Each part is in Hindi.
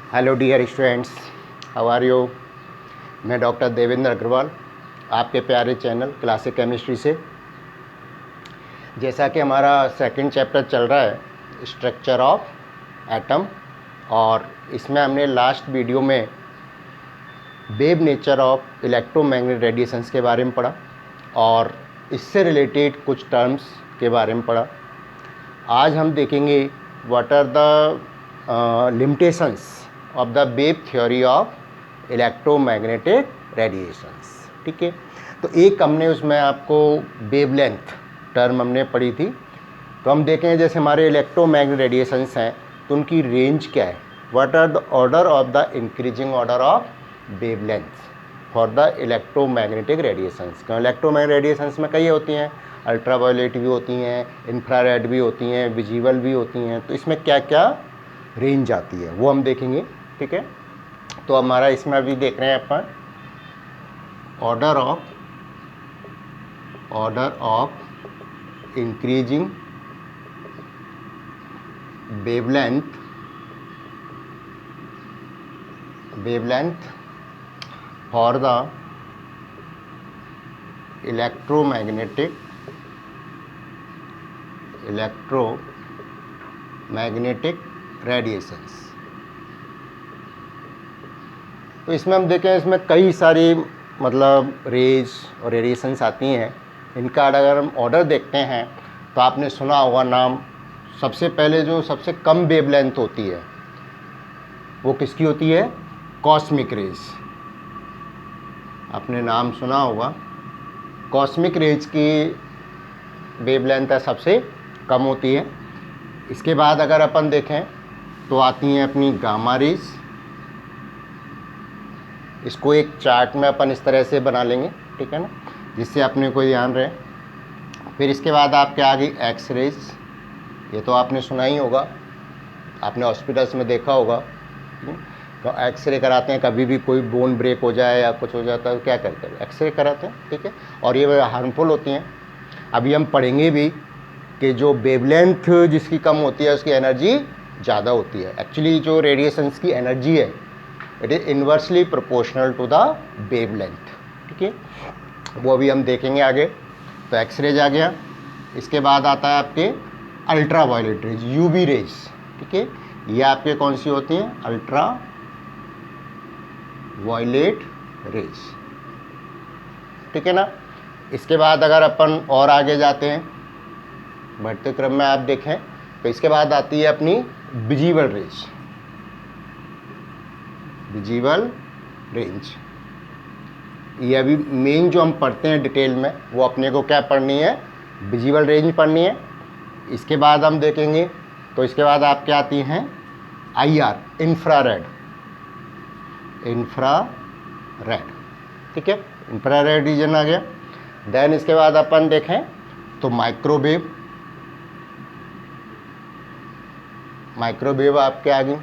Hello dear students, how are you. मैं डॉक्टर देवेंद्र अग्रवाल आपके प्यारे चैनल क्लासिक केमिस्ट्री से। जैसा कि हमारा सेकंड चैप्टर चल रहा है स्ट्रक्चर ऑफ एटम, और इसमें हमने लास्ट वीडियो में wave nature of electromagnetic radiations के बारे में पढ़ा और इससे रिलेटेड कुछ टर्म्स के बारे में पढ़ा। आज हम देखेंगे what are the limitations of the wave theory of electromagnetic radiations. ठीक है, तो एक हमने उसमें आपको वेवलेंथ टर्म हमने पढ़ी थी। तो हम देखें जैसे हमारे इलेक्ट्रोमैग्नेटिक रेडिएशंस हैं तो उनकी रेंज क्या है, what are the order of the increasing order of wavelength for the electromagnetic radiations. क्यों इलेक्ट्रोमैग्नेटिक रेडिएशंस में कई होती हैं, अल्ट्रावायलेट भी होती हैं, इंफ्रारेड भी होती हैं, विजिबल भी होती हैं। तो इसमें क्या क्या रेंज आती है वो हम देखेंगे। ठीक है, तो हमारा इसमें अभी देख रहे हैं अपन order of increasing wavelength for the electromagnetic radiations. तो इसमें हम देखें इसमें कई सारी मतलब रेज और रेडिएशंस आती हैं। इनका अगर हम ऑर्डर देखते हैं तो आपने सुना होगा नाम, सबसे पहले जो सबसे कम वेवलेंथ होती है वो किसकी होती है, कॉस्मिक रेज। आपने नाम सुना होगा, कॉस्मिक रेज की वेवलेंथ सबसे कम होती है। इसके बाद अगर अपन देखें तो आती हैं अपनी गामा रेज। इसको एक चार्ट में अपन इस तरह से बना लेंगे, ठीक है ना, जिससे अपने को ध्यान रहे। फिर इसके बाद आपके आ गई एक्स रेज, ये तो आपने सुना ही होगा, आपने हॉस्पिटल्स में देखा होगा। तो एक्सरे कराते हैं, कभी भी कोई बोन ब्रेक हो जाए या कुछ हो जाता है तो क्या करते हैं, एक्सरे कराते हैं। ठीक है, और ये हार्मफुल होती हैं। अभी हम पढ़ेंगे भी कि जो वेवलेंथ जिसकी कम होती है उसकी एनर्जी ज़्यादा होती है। एक्चुअली जो रेडिएशंस की एनर्जी है it is inversely proportional to the wavelength. ठीक है, वो अभी हम देखेंगे आगे। तो एक्स रेज आ गया, इसके बाद आता है आपके ultra violet rays, UV rays. ठीक है, ये आपके कौन सी होती हैं, अल्ट्रा वायलेट रेज। ठीक है ना। इसके बाद अगर अपन और आगे जाते हैं, बढ़ते क्रम में आप देखें तो इसके बाद आती है अपनी विजिबल रेज, विजिबल रेंज। ये अभी मेन जो हम पढ़ते हैं डिटेल में वो अपने को क्या पढ़नी है, विजिबल रेंज पढ़नी है। इसके बाद हम देखेंगे तो इसके बाद आपके आती हैं आईआर, इंफ्रारेड। ठीक है, इंफ्रारेड रीजन आ गया। देन इसके बाद अपन देखें तो माइक्रोवेव आपके आ गई।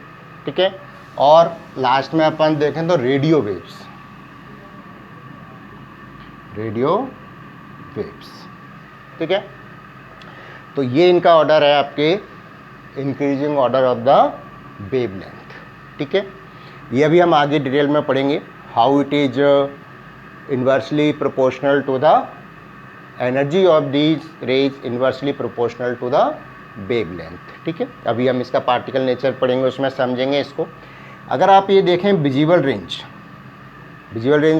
ठीक है, और लास्ट में अपन देखें तो रेडियो वेव्स। ठीक है, तो ये इनका ऑर्डर है आपके increasing order of the wavelength. ठीक है, ये अभी हम आगे डिटेल में पढ़ेंगे, how it is inversely proportional to the energy of these rays, inversely proportional to the wavelength. ठीक है, अभी हम इसका पार्टिकल नेचर पढ़ेंगे, उसमें समझेंगे इसको। अगर आप ये देखें विजिबल रेंज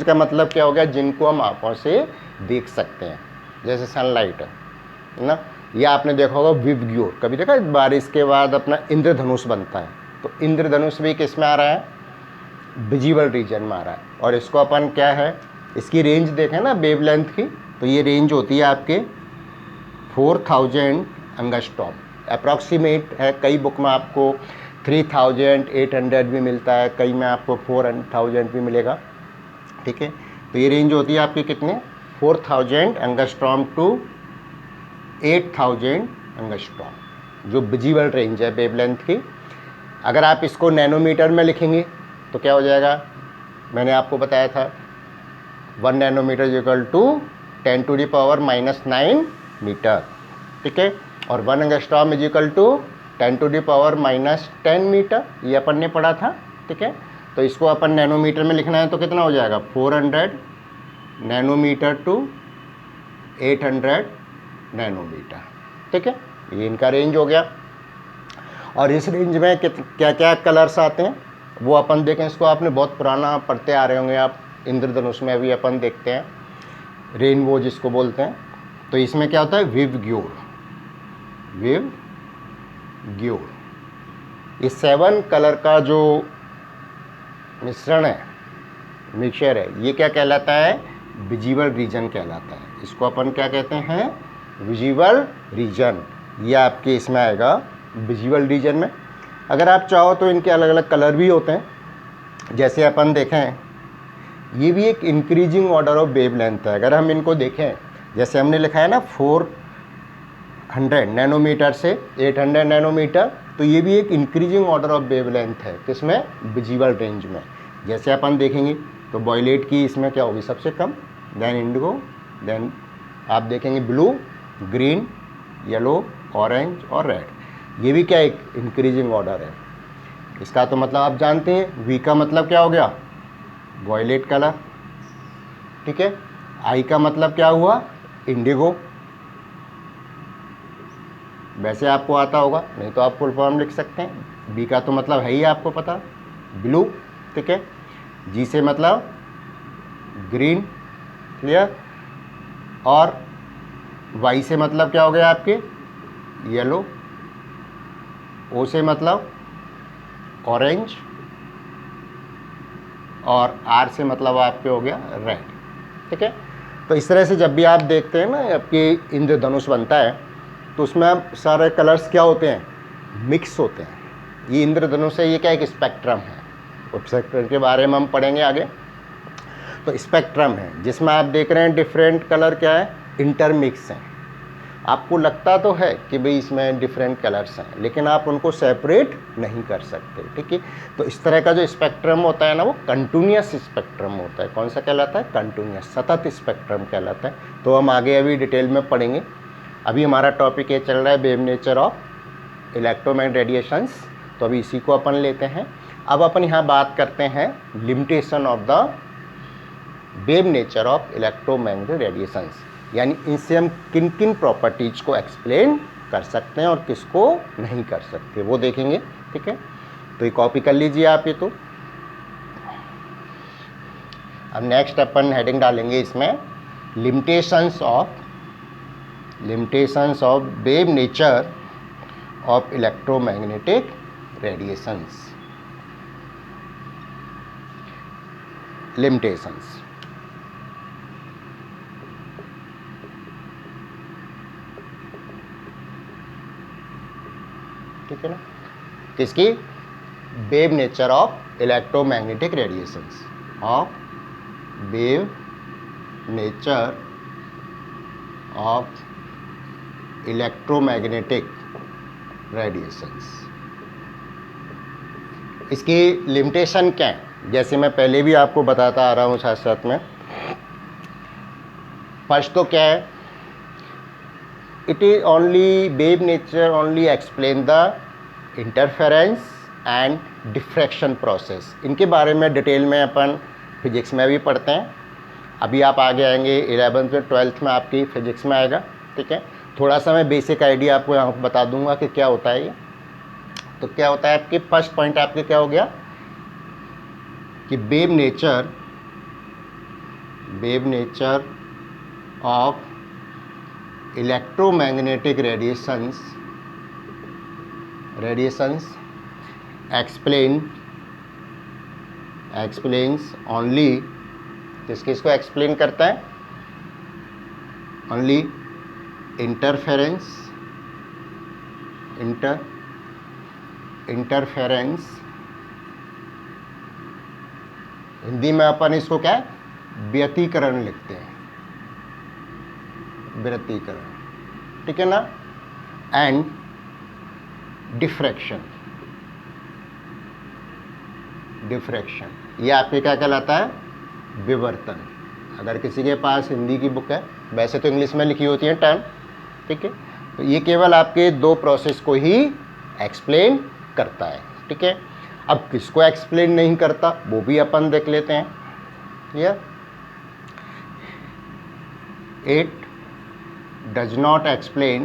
का मतलब क्या हो गया, जिनको हम आंखों से देख सकते हैं, जैसे सनलाइट है ना, या आपने देखा होगा विबग्योर, कभी देखा बारिश के बाद अपना इंद्रधनुष बनता है, तो इंद्रधनुष भी किस में आ रहा है, विजिबल रीजन में आ रहा है। और इसको अपन क्या है, इसकी रेंज देखें ना वेवलेंथ की, तो ये रेंज होती है आपके 4000 एंगस्ट्रॉम, अप्रॉक्सीमेट है। कई बुक में आपको 3800 भी मिलता है, कई में आपको 4000 भी मिलेगा। ठीक है, तो ये रेंज होती है आपकी कितने, 4000 एंगस्ट्रॉम टू 8000 एंगस्ट्रॉम, जो विजिबल रेंज है वेवलेंथ की। अगर आप इसको नैनोमीटर में लिखेंगे तो क्या हो जाएगा, मैंने आपको बताया था 1 नैनोमीटर इक्वल टू 10⁻⁻9 मीटर। ठीक है, और 1 angstrom is equal to 10⁻⁻10 metre, ये अपन ने पढ़ा था। ठीक है। तो इसको अपन नैनोमीटर में लिखना है तो कितना हो जाएगा, 400 नैनोमीटर टू 800 नैनोमीटर, ठीक है। ये इनका रेंज हो गया। और इस रेंज में क्या क्या कलर्स आते हैं वो अपन देखें। इसको आपने बहुत पुराना पढ़ते आ रहे होंगे आप, इंद्रधनुष में भी अपन देखते हैं, रेनबो जिसको बोलते हैं। तो इसमें क्या होता है, विवग्योर, विवग्योर, ये 7 कलर का जो मिश्रण है, मिक्सचर है, ये क्या कहलाता है, विजिबल रीजन कहलाता है। इसको अपन क्या कहते हैं, विजिबल रीजन। ये आपके इसमें आएगा विजिबल रीजन में। अगर आप चाहो तो इनके अलग अलग कलर भी होते हैं। जैसे अपन देखें, ये भी एक इंक्रीजिंग ऑर्डर ऑफ वेवलेंथ है। अगर हम इनको देखें, जैसे हमने लिखा है ना 400 नैनोमीटर से 800 नैनोमीटर, तो ये भी एक इंक्रीजिंग ऑर्डर ऑफ वेवलेंथ है, किसमें, विजिबल रेंज में। जैसे अपन देखेंगे तो वॉयलेट की इसमें क्या होगी, सबसे कम, देन इंडिगो, देन आप देखेंगे ब्लू, ग्रीन, येलो, ऑरेंज और रेड। ये भी क्या एक इंक्रीजिंग ऑर्डर है। इसका तो मतलब आप जानते हैं, वी का मतलब क्या हो गया, वॉयलेट कलर, ठीक है। आई का मतलब क्या हुआ, इंडिगो, वैसे आपको आता होगा, नहीं तो आप फुल फॉर्म लिख सकते हैं। बी का तो मतलब है ही आपको पता, ब्लू, ठीक है। जी से मतलब ग्रीन, क्लियर। और वाई से मतलब क्या हो गया आपके, येलो। ओ से मतलब ऑरेंज, और आर से मतलब आपके हो गया रेड, ठीक है। तो इस तरह से जब भी आप देखते हैं ना आपकी इंद्रधनुष बनता है, तो उसमें आप सारे कलर्स क्या होते हैं, मिक्स होते हैं। ये इंद्रधनुष है, ये क्या एक स्पेक्ट्रम है। स्पेक्ट्रम के बारे में हम पढ़ेंगे आगे। तो स्पेक्ट्रम है जिसमें आप देख रहे हैं डिफरेंट कलर क्या है, इंटरमिक्स हैं। आपको लगता तो है कि भाई इसमें डिफरेंट कलर्स हैं, लेकिन आप उनको सेपरेट नहीं कर सकते, ठीक है। तो इस तरह का जो स्पेक्ट्रम होता है ना, वो कंटिन्यूस स्पेक्ट्रम होता है। कौन सा कहलाता है, कंटिन्यूस, सतत स्पेक्ट्रम कहलाता है। तो हम आगे अभी डिटेल में पढ़ेंगे। अभी हमारा टॉपिक ये चल रहा है, wave nature of electromagnetic radiations. तो अभी इसी को अपन लेते हैं। अब अपन यहाँ बात करते हैं limitation of the wave nature of electromagnetic radiations, यानी इनसे हम किन किन प्रॉपर्टीज को एक्सप्लेन कर सकते हैं और किसको नहीं कर सकते, वो देखेंगे, ठीक है। तो ये कॉपी कर लीजिए आप ये। तो अब नेक्स्ट अपन हेडिंग डालेंगे इसमें, limitations of wave nature of electromagnetic radiations. Limitations, ठीक है ना, किसकी, wave nature of electromagnetic radiations, of wave nature of electromagnetic radiations. इसकी लिमिटेशन क्या है, जैसे मैं पहले भी आपको बताता आ रहा हूँ साथ साथ में। फर्स्ट तो क्या है, it is only, wave nature only explain the interference and diffraction process. इनके बारे में डिटेल में अपन फिजिक्स में भी पढ़ते हैं। अभी आप आगे आएंगे 11th में 12th में आपकी फिजिक्स में आएगा, ठीक है। थोड़ा सा मैं बेसिक आइडिया आपको यहाँ बता दूंगा कि क्या होता है ये। तो क्या होता है आपके, फर्स्ट पॉइंट आपके क्या हो गया कि wave nature of electromagnetic radiations explains only, किसको एक्सप्लेन करता है, ओनली इंटरफेरेंस। हिंदी में अपन इसको क्या है, व्यतिकरण लिखते हैं, व्यतिकरण, ठीक है ना, एंड डिफ्रैक्शन, ये आपके क्या कहलाता है, विवर्तन। अगर किसी के पास हिंदी की बुक है, वैसे तो इंग्लिश में लिखी होती है टर्म, ठीक है। तो ये केवल आपके दो प्रोसेस को ही एक्सप्लेन करता है, ठीक है। अब किसको एक्सप्लेन नहीं करता वो भी अपन देख लेते हैं। Clear? It does not explain,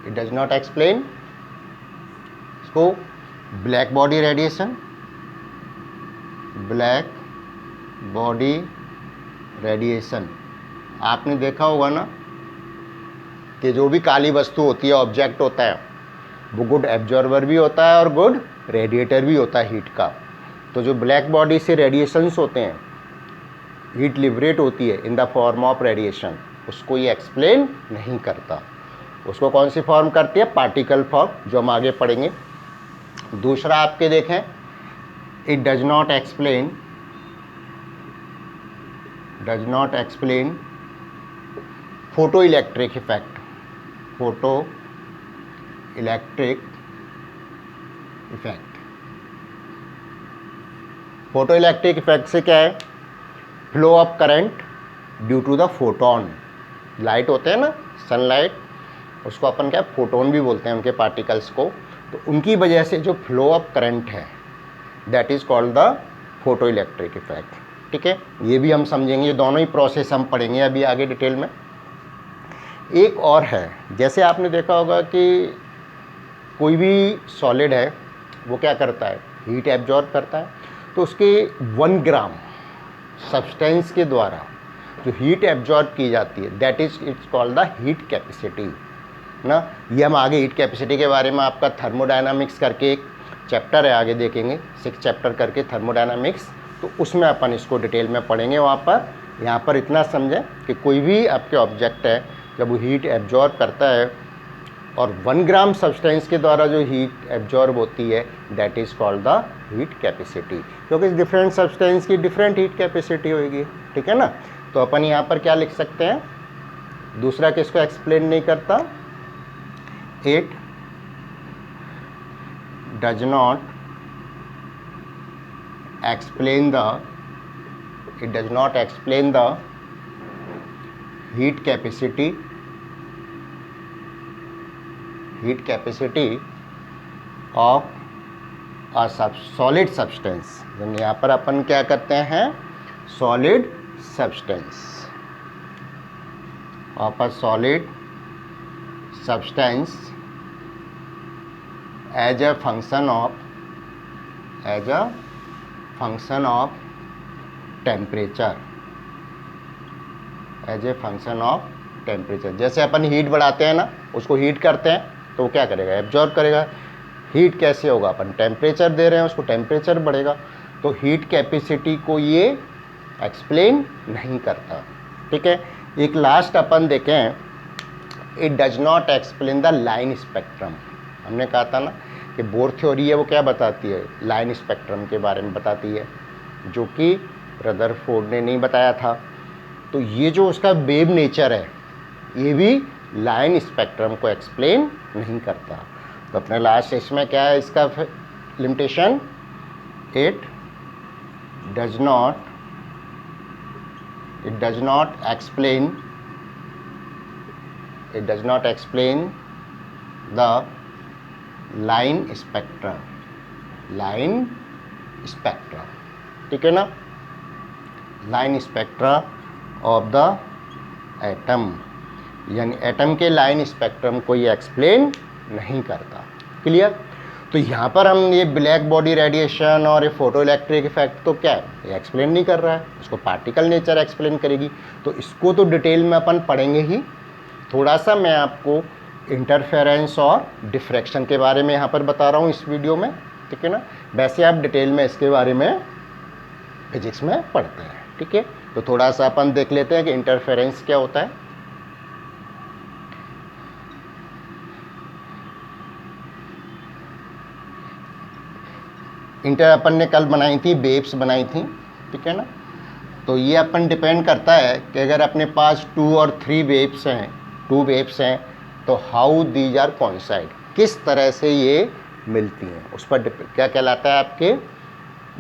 it does not explain इसको black body radiation, black body radiation. आपने देखा होगा ना कि जो भी काली वस्तु होती है, ऑब्जेक्ट होता है, वो गुड एब्जॉर्बर भी होता है और गुड रेडिएटर भी होता है हीट का। तो जो ब्लैक बॉडी से रेडिएशंस होते हैं, हीट लिबरेट होती है in the form of radiation, उसको ये एक्सप्लेन नहीं करता। उसको कौन सी फॉर्म करती है? पार्टिकल फॉर्म, जो हम आगे पढ़ेंगे। दूसरा आपके देखें, it does not explain, does not explain photo electric effect, photo electric effect. Photo electric effect से क्या है? Flow of current due to the photon. Light होते हैं ना, सनलाइट, उसको अपन क्या फोटोन भी बोलते हैं, उनके पार्टिकल्स को। तो उनकी वजह से जो फ्लो ऑफ करंट है, that is called the photo electric effect. ठीक है, ये भी हम समझेंगे, ये दोनों ही प्रोसेस हम पढ़ेंगे अभी आगे डिटेल में। एक और है, जैसे आपने देखा होगा कि कोई भी सॉलिड है वो क्या करता है? हीट एब्जॉर्ब करता है। तो उसके 1 ग्राम सब्सटेंस के द्वारा जो हीट एब्जॉर्ब की जाती है, that is it's called the heat capacity ना। ये हम आगे हीट कैपेसिटी के बारे में, आपका थर्मोडायनामिक्स करके एक चैप्टर है, आगे देखेंगे 6 चैप्टर करके थर्मोडायनामिक्स, तो उसमें अपन इसको डिटेल में पढ़ेंगे वहाँ पर। यहाँ पर इतना समझें कि कोई भी आपके ऑब्जेक्ट है, जब वो हीट एब्जॉर्ब करता है और 1 ग्राम सब्सटेंस के द्वारा जो हीट एब्जॉर्ब होती है, that is called the heat capacity, क्योंकि डिफरेंट सब्सटेंस की डिफरेंट हीट कैपेसिटी होगी। ठीक है ना? तो अपन यहाँ पर क्या लिख सकते हैं? दूसरा किसको एक्सप्लेन नहीं करता? It does not explain the, it does not explain the heat capacity of a solid substance। यहाँ पर अपन क्या करते हैं? solid substance of a solid substance as a function of temperature, as a function of temperature. जैसे अपन हीट बढ़ाते हैं ना, उसको हीट करते हैं तो वो क्या करेगा? एब्जॉर्ब करेगा। हीट कैसे होगा? अपन टेम्परेचर दे रहे हैं उसको, टेम्परेचर बढ़ेगा। तो हीट कैपेसिटी को ये एक्सप्लेन नहीं करता। ठीक है, एक लास्ट अपन देखें, it does not explain the line spectrum. हमने कहा था ना कि बोर थ्योरी है, वो क्या बताती है? लाइन स्पेक्ट्रम के बारे में बताती है, जो कि रदरफोर्ड ने नहीं बताया था। तो ये जो उसका वेव नेचर है, ये भी लाइन स्पेक्ट्रम को एक्सप्लेन नहीं करता। तो अपने लास्ट इसमें क्या है इसका limitation? It does not explain the line spectra. ठीक है ना? Line spectra of the atom, यानी एटम के लाइन स्पेक्ट्रम को ये एक्सप्लेन नहीं करता। क्लियर? तो यहाँ पर हम ये ब्लैक बॉडी रेडिएशन और ये फोटो इलेक्ट्रिक इफेक्ट तो क्या है? ये एक्सप्लेन नहीं कर रहा है, इसको पार्टिकल नेचर एक्सप्लेन करेगी। तो इसको तो डिटेल में अपन पढ़ेंगे ही। थोड़ा सा मैं आपको इंटरफेरेंस और डिफ्रैक्शन के बारे में यहाँ पर बता रहा हूँ इस वीडियो में। ठीक है ना? वैसे आप डिटेल में इसके बारे में फिजिक्स में पढ़ते हैं। ठीक है, तो थोड़ा सा अपन देख लेते हैं कि इंटरफेरेंस क्या होता है। अपन ने कल बनाई थी, वेव्स बनाई थी। ठीक है ना? तो ये अपन डिपेंड करता है कि अगर अपने पास 2 और 3 वेव्स हैं, तो हाउ दीज आर कोइंसाइड, किस तरह से ये मिलती हैं, उस पर क्या कहलाता है? आपके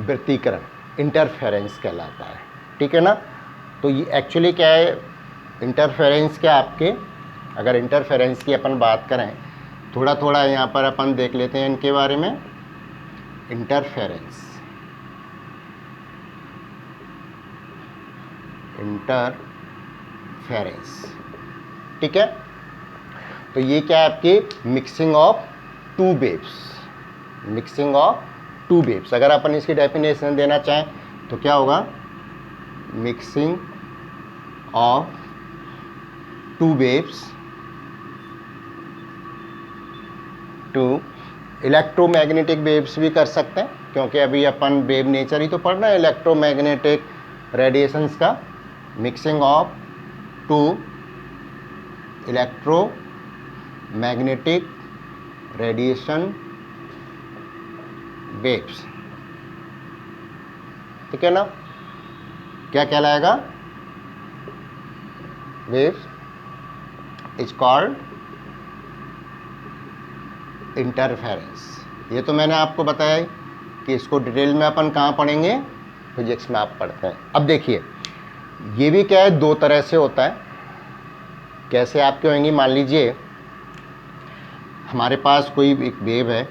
व्यतिकरण, इंटरफेरेंस कहलाता है। ठीक है ना? तो ये एक्चुअली क्या है इंटरफेरेंस? क्या आपके, अगर इंटरफेरेंस की अपन बात करें थोड़ा थोड़ा यहाँ पर अपन देख लेते हैं इनके बारे में। इंटरफेरेंस, ठीक है। तो ये क्या है आपकी mixing of two waves, mixing of two waves. अगर अपन इसकी डेफिनेशन देना चाहें तो क्या होगा, mixing of two waves two electromagnetic waves भी कर सकते हैं, क्योंकि अभी अपन वेव नेचर ही तो पढ़ रहे हैं इलेक्ट्रोमैग्नेटिक रेडिएशंस का। Mixing of two electromagnetic radiation waves, ठीक है ना। क्या कहलाएगा, वेव्स इज कॉल्ड इंटरफेरेंस। ये तो मैंने आपको बताया ही कि इसको डिटेल में अपन कहाँ पढ़ेंगे, फिजिक्स में आप पढ़ते हैं। अब देखिए ये भी क्या है, दो तरह से होता है। कैसे आपके होंगी, मान लीजिए हमारे पास कोई एक वेव है,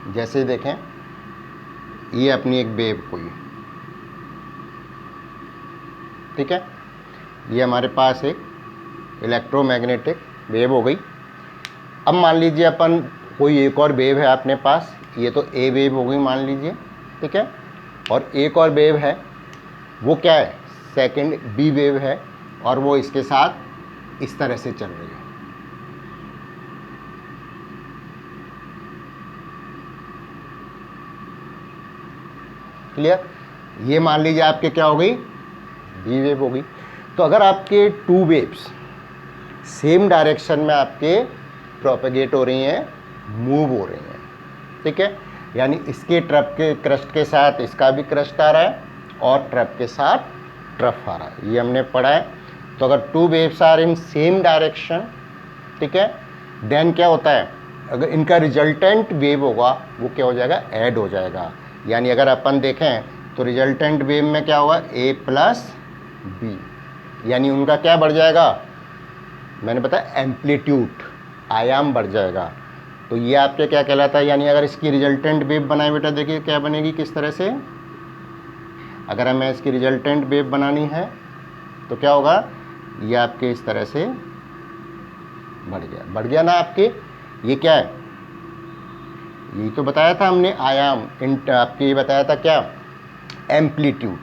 जैसे देखें ये अपनी एक वेव कोई, ठीक है, ये हमारे पास एक इलेक्ट्रोमैग्नेटिक वेव हो गई। अब मान लीजिए अपन कोई एक और वेव है अपने पास, ये तो ए वेव हो गई मान लीजिए, ठीक है, और एक और वेव है, वो क्या है, सेकंड बी वेव है, और वो इसके साथ इस तरह से चल रही है। क्लियर, ये मान लीजिए आपके क्या हो गई, बी वेव हो गई। तो अगर आपके टू वेव्स सेम डायरेक्शन में आपके प्रोपेगेट हो रही हैं, मूव हो रही हैं, ठीक है, यानी इसके ट्रफ के क्रस्ट के साथ इसका भी क्रस्ट आ रहा है और ट्रफ के साथ ट्रफ आ रहा है, ये हमने पढ़ा है। तो अगर two waves are in same direction, ठीक है, देन क्या होता है, अगर इनका रिजल्टेंट वेव होगा वो क्या हो जाएगा, ऐड हो जाएगा। यानी अगर अपन देखें तो रिजल्टेंट वेव में क्या होगा, ए प्लस बी, यानी उनका क्या बढ़ जाएगा, मैंने बताया एम्पलीट्यूड, आयाम बढ़ जाएगा। तो ये आपके क्या कहलाता है, यानी अगर इसकी रिजल्टेंट वेव बनाए बेटा, देखिए क्या बनेगी, किस तरह से, अगर हमें इसकी रिजल्टेंट वेव बनानी है तो क्या होगा, ये आपके इस तरह से बढ़ गया ना आपके। ये क्या है, यही तो बताया था हमने, आयाम, आपके ये बताया था क्या, एम्पलीट्यूड,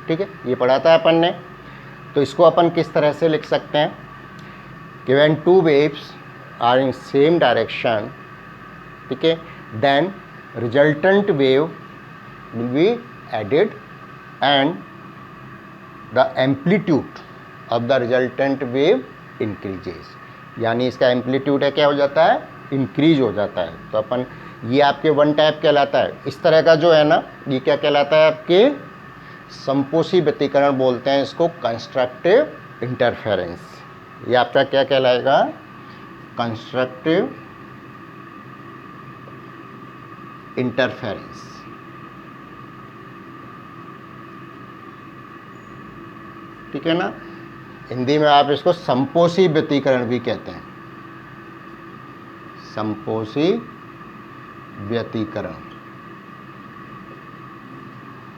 ठीक है, ये पढ़ा था अपन ने। तो इसको अपन किस तरह से लिख सकते हैं कि when two waves are in same direction, ठीक है, then resultant wave will be added and the amplitude of the resultant wave increases. यानी इसका एम्पलीट्यूड है क्या हो जाता है, इंक्रीज हो जाता है। तो अपन ये आपके वन टाइप कहलाता है। इस तरह का जो है ना, ये क्या कहलाता है, आपके संपोषी व्यतिकरण बोलते हैं इसको, कंस्ट्रक्टिव इंटरफेरेंस। ये आपका क्या कहलाएगा, कंस्ट्रक्टिव इंटरफेरेंस, ठीक है ना। हिंदी में आप इसको संपोषी व्यतिकरण भी कहते हैं, संपोषी व्यतिकरण,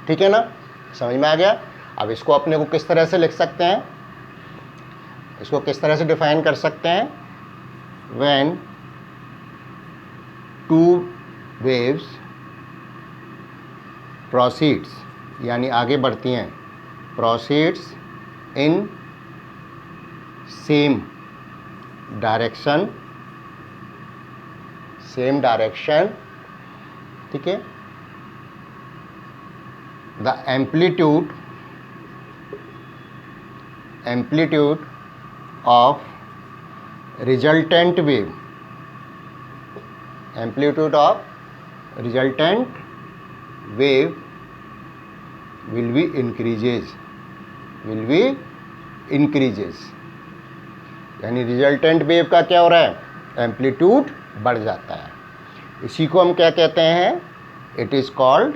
ठीक है ना, समझ में आ गया। अब इसको अपने को किस तरह से लिख सकते हैं, इसको किस तरह से डिफाइन कर सकते हैं, व्हेन टू वेव्स प्रोसीड्स, यानी आगे बढ़ती हैं, प्रोसीड्स इन सेम डायरेक्शन, ठीक है, the amplitude of resultant wave, will be increases, यानी रिजल्टेंट वेव का क्या हो रहा है, एम्पलीट्यूड बढ़ जाता है। इसी को हम क्या कहते हैं, it is called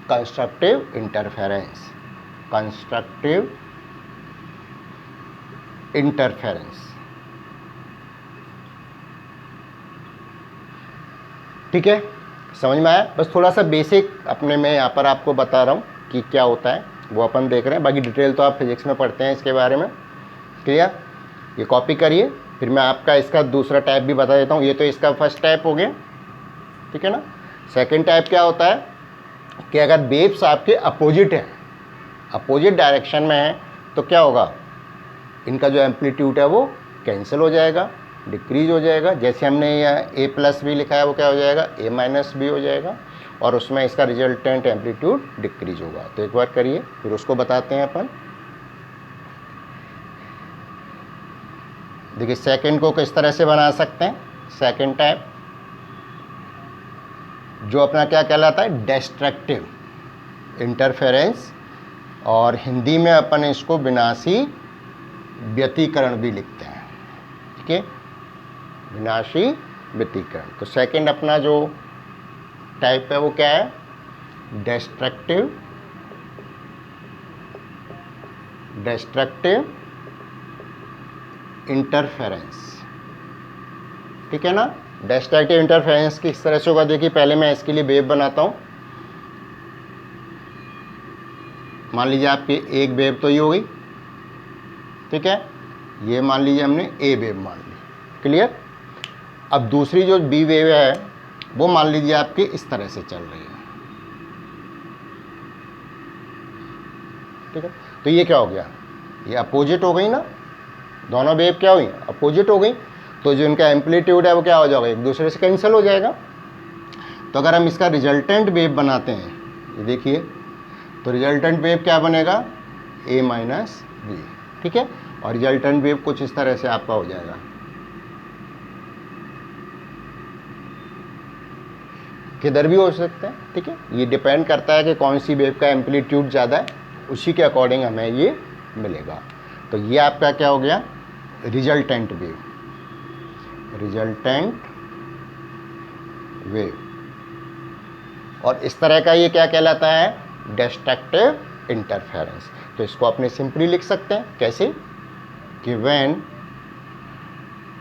constructive interference, constructive interference. ठीक है, समझ में आया? बस थोड़ा सा बेसिक अपने में यहाँ पर आपको बता रहा हूँ कि क्या होता है, वो अपन देख रहे हैं। बाकी डिटेल तो आप फिजिक्स में पढ़ते हैं इसके बारे में। क्लियर? ये कॉपी करिए, फिर मैं आपका इसका दूसरा टाइप भी बता देता हूँ। ये तो इसका फर्स्ट टाइप हो गया, ठीक है ना। सेकंड टाइप क्या होता है कि अगर वेव्स आपके अपोजिट हैं, अपोजिट डायरेक्शन में है, तो क्या होगा, इनका जो एम्पलीट्यूड है वो कैंसिल हो जाएगा, डिक्रीज हो जाएगा। जैसे हमने यहाँ ए प्लस बी लिखा है, वो क्या हो जाएगा, ए माइनस बी हो जाएगा, और उसमें इसका रिजल्टेंट एम्पलीट्यूड डिक्रीज होगा। तो एक बार करिए, फिर उसको बताते हैं अपन। देखिए सेकंड को किस तरह से बना सकते हैं। सेकंड टाइप जो अपना क्या कहलाता है, डिस्ट्रक्टिव इंटरफेरेंस, और हिंदी में अपन इसको विनाशी व्यतिकरण भी लिखते हैं। ठीक है, विनाशी व्यतिकरण। तो सेकंड अपना जो टाइप है वो क्या है, डिस्ट्रक्टिव इंटरफेरेंस। ठीक है ना। डिस्ट्रक्टिव इंटरफेरेंस किस तरह से होगा, देखिए पहले मैं इसके लिए वेव बनाता हूँ। मान लीजिए आपकी एक वेव तो ये हो गई, ठीक है, ये मान लीजिए हमने ए वेव मान ली। क्लियर? अब दूसरी जो बी वेव है वो मान लीजिए आपकी इस तरह से चल रही है। ठीक है, तो ये क्या हो गया, ये अपोजिट हो गई ना, दोनों वेव क्या हुई, अपोजिट हो गई। तो जो इनका एम्पलीट्यूड है वो क्या हो जाएगा, एक दूसरे से कैंसिल हो जाएगा। तो अगर हम इसका रिजल्टेंट वेव बनाते हैं, ये देखिए, तो रिजल्टेंट वेव क्या बनेगा, ए माइनस बी। ठीक है, और रिजल्टेंट वेव कुछ इस तरह से आपका हो जाएगा। किधर भी हो सकता है। ठीक है, ये डिपेंड करता है कि कौन सी वेव का एम्पलीट्यूड ज़्यादा है, उसी के अकॉर्डिंग हमें ये मिलेगा। तो ये आपका क्या हो गया, रिजल्टेंट वेव, रिजल्टेंट वेव। और इस तरह का ये क्या कहलाता है, डिस्ट्रक्टिव इंटरफेरेंस। तो इसको अपने सिंपली लिख सकते हैं कैसे, कि व्हेन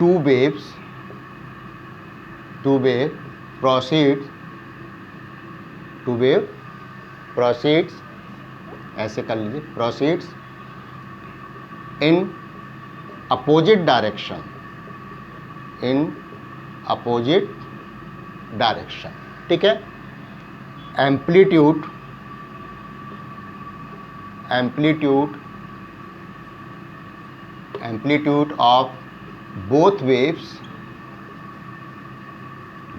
टू वेव प्रोसीड्स, ऐसे कर लीजिए, प्रोसीड्स इन अपोजिट डायरेक्शन, ठीक है, amplitude of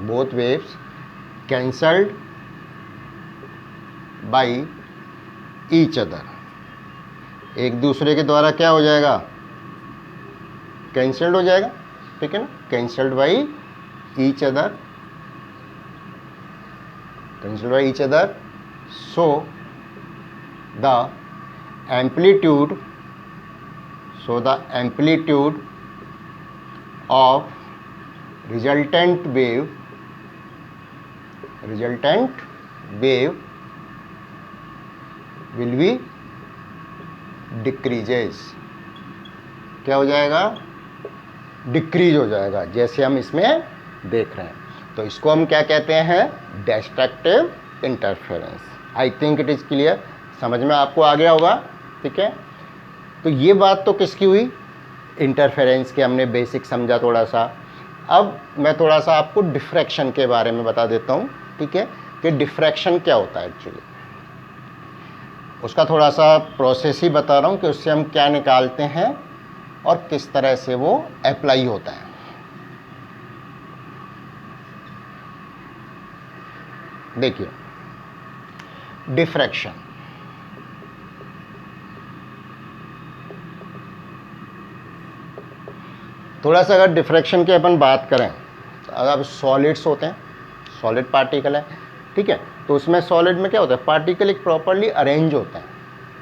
both waves cancelled by each other, एक दूसरे के द्वारा क्या हो जाएगा, कैंसल्ड हो जाएगा। ठीक है ना, cancelled by each other, so the amplitude of resultant wave will be decreases, क्या हो जाएगा, डिक्रीज हो जाएगा, जैसे हम इसमें देख रहे हैं। तो इसको हम क्या कहते हैं, destructive interference. I think it is clear, समझ में आपको आ गया होगा। ठीक है, तो ये बात तो किसकी हुई, इंटरफेरेंस के हमने बेसिक समझा थोड़ा सा। अब मैं थोड़ा सा आपको डिफ्रैक्शन के बारे में बता देता हूँ। ठीक है, कि डिफ्रैक्शन क्या होता है एक्चुअली, उसका थोड़ा सा प्रोसेस ही बता रहा हूँ कि उससे हम क्या निकालते हैं और किस तरह से वो अप्लाई होता है। देखिए डिफ्रैक्शन, थोड़ा सा अगर डिफ्रैक्शन की अपन बात करें, तो अगर सॉलिड्स होते हैं, सॉलिड पार्टिकल है, ठीक है, तो उसमें सॉलिड में क्या होता है, पार्टिकल एक प्रॉपर्ली अरेंज होते हैं,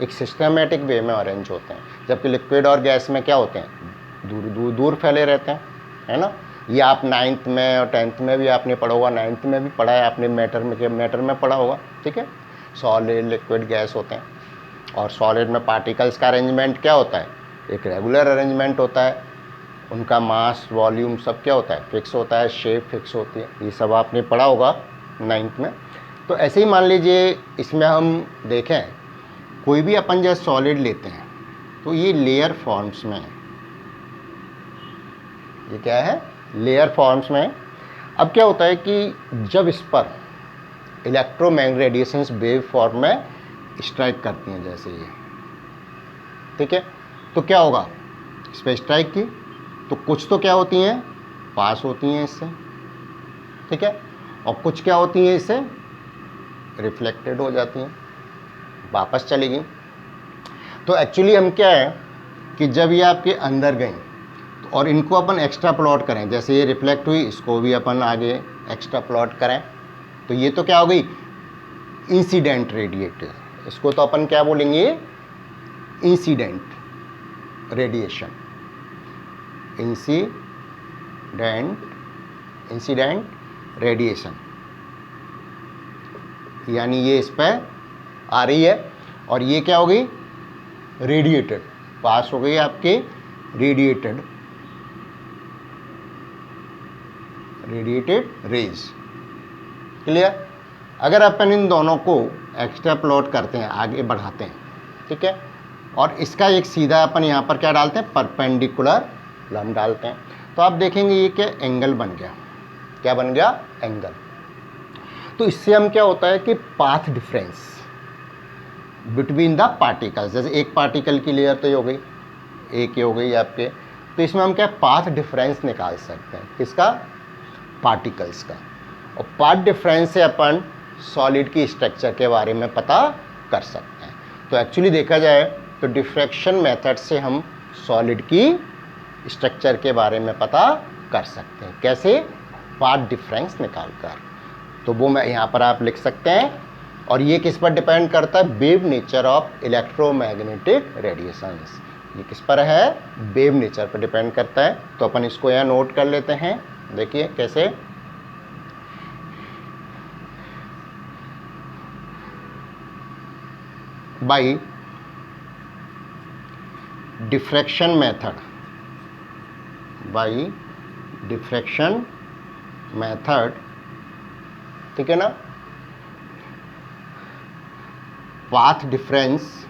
एक सिस्टमेटिक वे में अरेंज होते हैं। जबकि लिक्विड और गैस में क्या होते हैं, दूर फैले रहते हैं, है ना। ये आप 9th में और 10th में भी आपने पढ़ा होगा, 9th में भी पढ़ा है आपने, मैटर में पढ़ा होगा। ठीक है, सॉलिड, लिक्विड, गैस होते हैं। और सॉलिड में पार्टिकल्स का अरेंजमेंट क्या होता है? एक रेगुलर अरेंजमेंट होता है। उनका मास, वॉल्यूम सब क्या होता है? फिक्स होता है, शेप फिक्स होती है। ये सब आपने पढ़ा होगा 9th में। तो ऐसे ही मान लीजिए इसमें हम देखें, कोई भी अपन जैसे सॉलिड लेते हैं तो ये लेयर फॉर्म्स में है। ये क्या है? लेयर फॉर्म्स में। अब क्या होता है कि जब इस पर इलेक्ट्रोमैग्नेटिक रेडिएशंस वेव फॉर्म में स्ट्राइक करती हैं, जैसे ये, ठीक है, तो क्या होगा? इस पर स्ट्राइक की तो कुछ तो क्या होती हैं? पास होती हैं इससे, ठीक है, और कुछ क्या होती हैं? इससे रिफ्लेक्टेड हो जाती हैं, वापस चली गई। तो एक्चुअली हम क्या है कि जब ये आपके अंदर गई तो और इनको अपन एक्स्ट्रा प्लॉट करें, जैसे ये रिफ्लेक्ट हुई, इसको भी अपन आगे एक्स्ट्रा प्लॉट करें, तो ये तो क्या हो गई? Incident radiator. इसको तो अपन क्या बोलेंगे? Incident radiation. इंसिडेंट रेडिएशन, यानी ये इस पर आ रही है और ये क्या हो गई? रेडिएटेड, पास हो गई आपके रेडिएटेड रेज। क्लियर? अगर अपन इन दोनों को एक्स्ट्रा प्लॉट करते हैं, आगे बढ़ाते हैं, ठीक है, और इसका एक सीधा अपन यहाँ पर क्या डालते हैं? परपेंडिकुलर लंब डालते हैं, तो आप देखेंगे ये क्या एंगल बन गया। क्या बन गया? एंगल। तो इससे हम क्या होता है कि path difference between the particles, जैसे एक पार्टिकल की लेयर तो ये हो गई, एक ये हो गई आपके, तो इसमें हम क्या पाथ डिफरेंस निकाल सकते हैं? किसका? पार्टिकल्स का। और पाथ डिफरेंस से अपन सॉलिड की स्ट्रक्चर के बारे में पता कर सकते हैं। तो एक्चुअली देखा जाए तो डिफ्रैक्शन मेथड से हम सॉलिड की स्ट्रक्चर के बारे में पता कर सकते हैं। कैसे? पाथ डिफरेंस निकाल कर। तो वो मैं यहाँ पर आप लिख सकते हैं। और ये किस पर डिपेंड करता है? Wave nature of electromagnetic radiations. ये किस पर है? वेव नेचर पर डिपेंड करता है। तो अपन इसको यहाँ नोट कर लेते हैं। देखिए कैसे, बाई डिफ्रैक्शन मेथड, ठीक है ना, path difference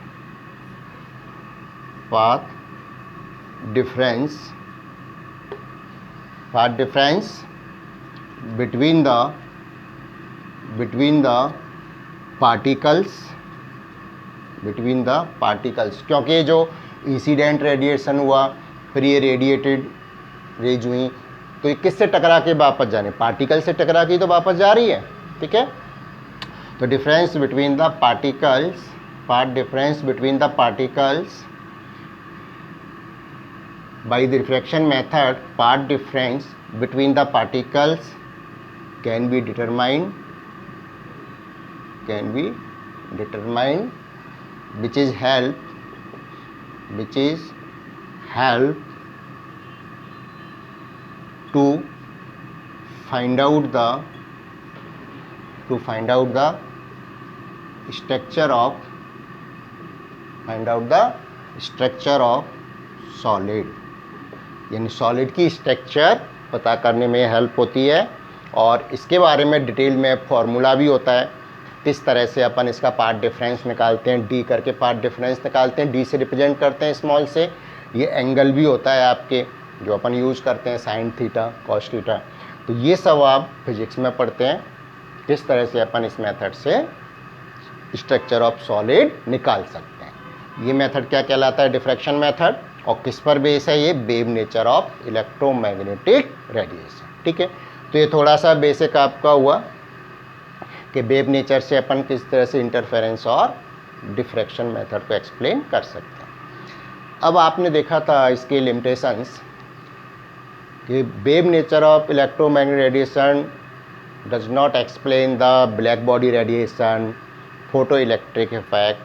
between the particles, क्योंकि ये जो इंसिडेंट रेडिएशन हुआ, फिर ये रेडिएटेड रेज हुई, तो ये किससे टकरा के वापस जाने? पार्टिकल से टकरा के तो वापस जा रही है, ठीक है। तो difference between the particles, path difference between the particles by the diffraction method, path difference between the particles can be determined, which is help to find out the structure of solid, यानी सॉलिड की स्ट्रक्चर पता करने में हेल्प होती है। और इसके बारे में डिटेल में फॉर्मूला भी होता है, किस तरह से अपन इसका पार्ट डिफरेंस निकालते हैं। डी करके पार्ट डिफरेंस निकालते हैं, डी से रिप्रेजेंट करते हैं स्मॉल से। ये एंगल भी होता है आपके जो अपन यूज़ करते हैं, साइन थीटा, कॉस थीटा। तो ये सब आप फिजिक्स में पढ़ते हैं, किस तरह से अपन इस मेथड से स्ट्रक्चर ऑफ सॉलिड निकाल सकते हैं। ये मेथड क्या कहलाता है? Diffraction method. और किस पर बेस है? ये wave nature of electromagnetic radiation, ठीक है। तो ये थोड़ा सा बेसिक आपका हुआ कि वेव नेचर से अपन किस तरह से इंटरफेरेंस और डिफ्रैक्शन मेथड को एक्सप्लेन कर सकते हैं। अब आपने देखा था इसके लिमिटेशंस कि wave nature of electromagnetic radiation does not explain the black body radiation, photo electric effect,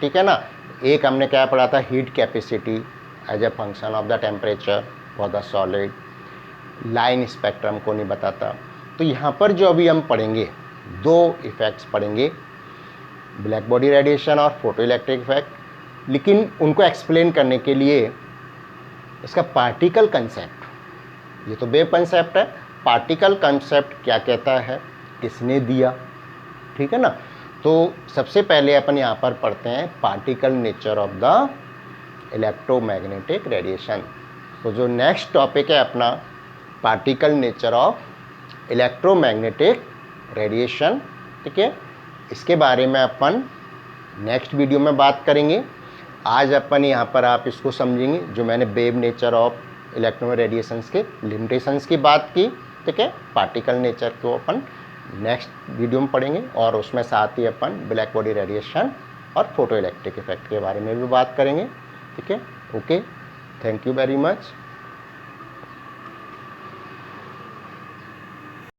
ठीक है ना। एक हमने क्या पढ़ा था? Heat capacity as a function of the temperature for the solid, line spectrum को नहीं बताता। तो यहाँ पर जो अभी हम पढ़ेंगे, दो इफ़ेक्ट्स पढ़ेंगे। ब्लैक बॉडी रेडिएशन और फोटो इलेक्ट्रिक इफेक्ट। लेकिन उनको एक्सप्लेन करने के लिए इसका पार्टिकल कंसेप्ट, ये तो वेव कंसेप्ट है, पार्टिकल कंसेप्ट क्या कहता है, किसने दिया, ठीक है ना। तो सबसे पहले अपन यहाँ पर पढ़ते हैं particle nature of the electromagnetic radiation. तो जो नेक्स्ट टॉपिक है अपना particle nature of electromagnetic radiation, ठीक है, इसके बारे में अपन नेक्स्ट वीडियो में बात करेंगे। आज अपन यहाँ पर आप इसको समझेंगे जो मैंने wave nature of electromagnetic radiations के लिमिटेशंस की बात की, ठीक है। पार्टिकल नेचर को अपन नेक्स्ट वीडियो में पढ़ेंगे और उसमें साथ ही अपन ब्लैक बॉडी रेडिएशन और फोटो इलेक्ट्रिक इफेक्ट के बारे में भी बात करेंगे, ठीक है। Okay, thank you very much.